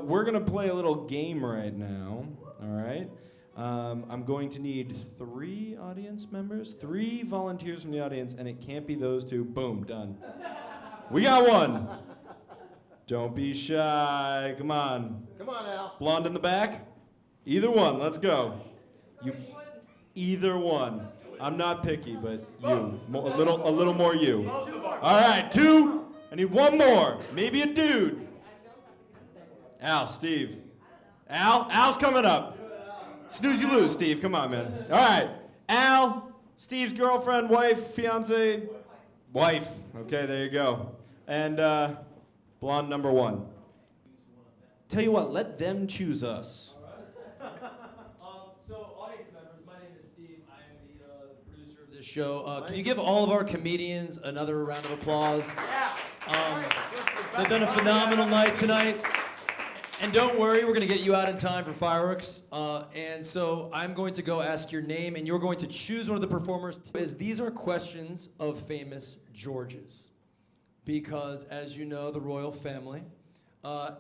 we're going to play a little game right now, all right? I'm going to need 3 audience members, 3 volunteers from the audience, and it can't be those 2. Boom, done. We got 1. Don't be shy. Come on. Come on, Al. Blonde in the back? Either one. Let's go. You, either one. I'm not picky, but you. A little more you. All right, 2. I need 1 more. Maybe a dude. Al, Steve. Al's coming up. Snooze, you lose, Steve. Come on, man. All right. Al, Steve's girlfriend, wife, fiance, wife. Okay, there you go. And blonde number 1. Tell you what, let them choose us. So, audience members, my name is Steve. I am the producer of this show. Can you give all of our comedians another round of applause? They've done a phenomenal night tonight. And don't worry, we're going to get you out in time for fireworks. And so I'm going to go ask your name, and you're going to choose one of the performers. These are questions of famous Georges. Because, as you know, the royal family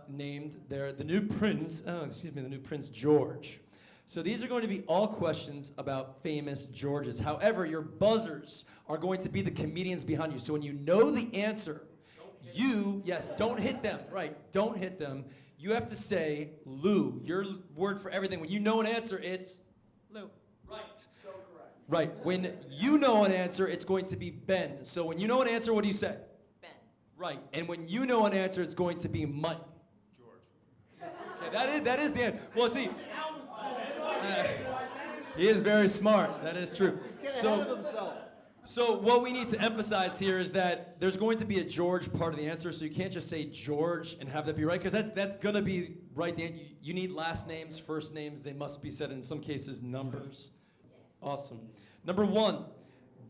named the new Prince George. So these are going to be all questions about famous Georges. However, your buzzers are going to be the comedians behind you. So when you know the answer, don't hit them, right, don't hit them. You have to say Lou, your word for everything. When you know an answer, it's Lou. Right. So correct. Right. When you know an answer, it's going to be Ben. So when you know an answer, what do you say? Ben. Right. And when you know an answer, it's going to be Mike. George. Okay, that is the answer. Well, see, he is very smart. That is true. He's getting ahead of himself. So what we need to emphasize here is that there's going to be a George part of the answer, so you can't just say George and have that be right, because that's going to be right. You need last names, first names. They must be said, in some cases, numbers. Awesome. Number 1,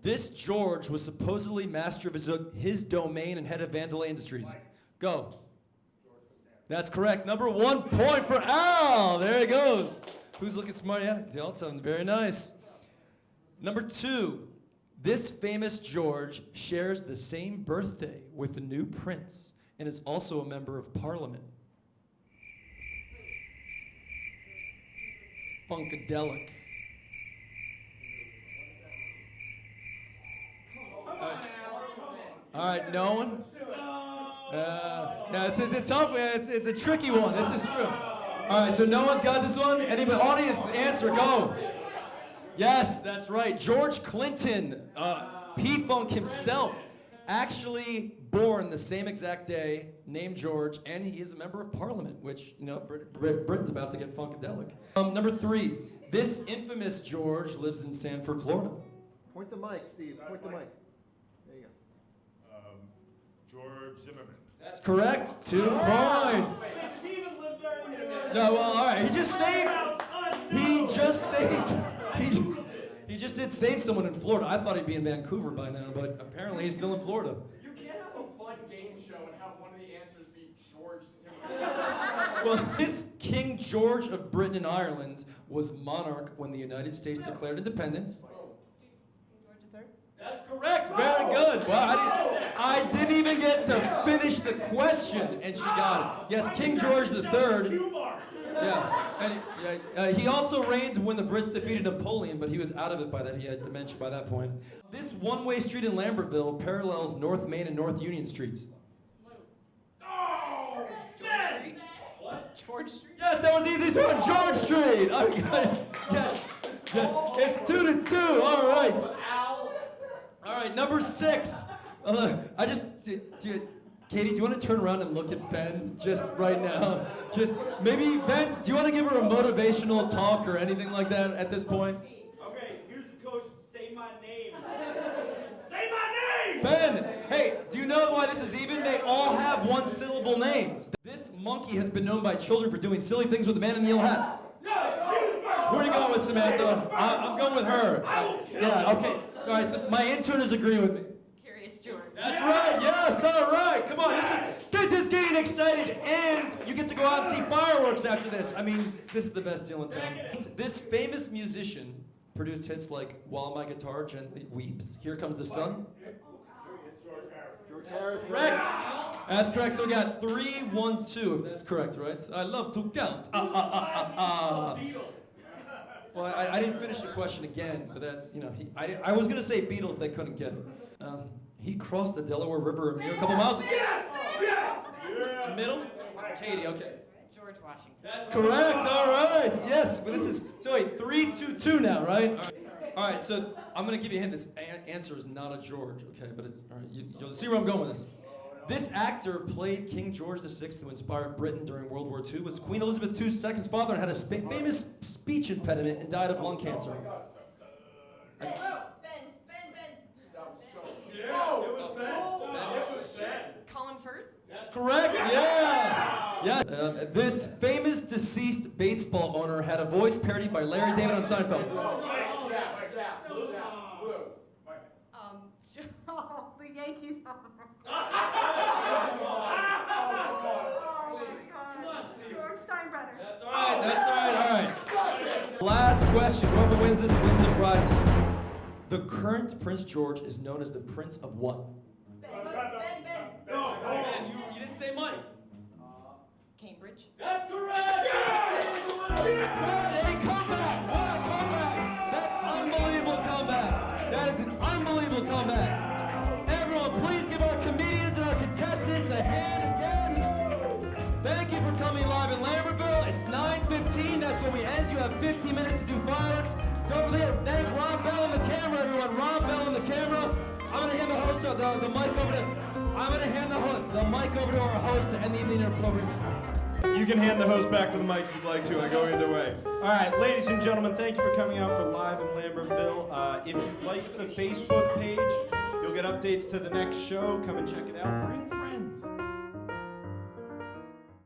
this George was supposedly master of his domain and head of Vandalay Industries. Go. That's correct. Number 1 point for Al. There he goes. Who's looking smart? Yeah, Delta. Very nice. Number 2. This famous George shares the same birthday with the new prince and is also a member of parliament. Funkadelic. All right, no one? It's a tough one. It's a tricky one. This is true. All right, so no one's got this one? Anybody? Audience, answer, go. Yes, that's right. George Clinton, P-Funk himself, actually born the same exact day, named George, and he is a member of parliament, which, you know, Britain's about to get funkadelic. Number 3, this infamous George lives in Sanford, Florida. Point the mic, Steve. Point the mic. There you go. George Zimmerman. That's correct. 2 points. Wait, does he even live there? No, well, all right. He just did save someone in Florida. I thought he'd be in Vancouver by now, but apparently he's still in Florida. You can't have a fun game show and have one of the answers be George Zimmerman. Well, this King George of Britain and Ireland was monarch when the United States declared independence. King George III? That's correct. Very good. Wow, I didn't even get to finish the question, and she got it. Yes, King George III. Yeah, and he also reigned when the Brits defeated Napoleon, but he was out of it by then. He had dementia by that point. This one-way street in Lambertville parallels North Main and North Union Streets. Oh, Ben! What? George Street? Yes, that was the easiest one. George Street. Okay. Yes. It's 2-2. All right. All right. Number 6. Katie, do you want to turn around and look at Ben just right now? Just maybe, Ben, do you want to give her a motivational talk or anything like that at this point? Okay, here's the coach. Say my name. Say my name! Ben, hey, do you know why this is even? They all have one-syllable names. This monkey has been known by children for doing silly things with the man in the yellow hat. No, she was first. Who are you going with, Samantha? I'm going with her. Yeah, okay. All right, so my intern is agreeing with me. That's right, yes, all right, come on, this is getting excited, and you get to go out and see fireworks after this. I mean, this is the best deal in town. This famous musician produced hits like While My Guitar Gently Weeps, Here Comes the Sun. George Harrison. Correct. That's correct. So we got 3, 1, 2. If that's correct, right? I love to count. Well, I didn't finish the question again, but that's, you know, I was gonna say Beetle if they couldn't get it. He crossed the Delaware River a mere couple miles. Middle? Katie, okay. George Washington. That's correct. All right. Yes. But this is so wait. 3, 2, 2 now, right? All right. So I'm gonna give you a hint. This answer is not a George. Okay, but it's all right. You'll see where I'm going with this. This actor played King George VI, who inspired Britain during World War II, was Queen Elizabeth II's second father, and had a famous speech impediment and died of lung cancer. Ben. That was so. Colin Firth. That's correct. Yeah. Yeah. This famous deceased baseball owner had a voice parodied by Larry David on Seinfeld. Blue. The Yankees. George Steinbrenner. That's all right. That's all right. All right. Last question. Whoever wins this wins the prizes. The current Prince George is known as the Prince of what? Ben. And you didn't say Mike. Cambridge. That's correct. What a comeback! What a comeback! That's unbelievable comeback. That is an unbelievable comeback. Everyone, please give our comedians and our contestants a hand again. Thank you for coming live in Lambertville. It's 9:15. That's when we end. You have 15 minutes to do fireworks. Don't forget to thank Rob Bell on the camera, everyone. Rob Bell on the camera. I'm gonna hand the host the mic over to. I'm gonna hand the mic over to our host to end the evening program. You can hand the host back to the mic if you'd like to. I go either way. All right, ladies and gentlemen, thank you for coming out for Live in Lambertville. If you like the Facebook page, you'll get updates to the next show. Come and check it out. Bring friends.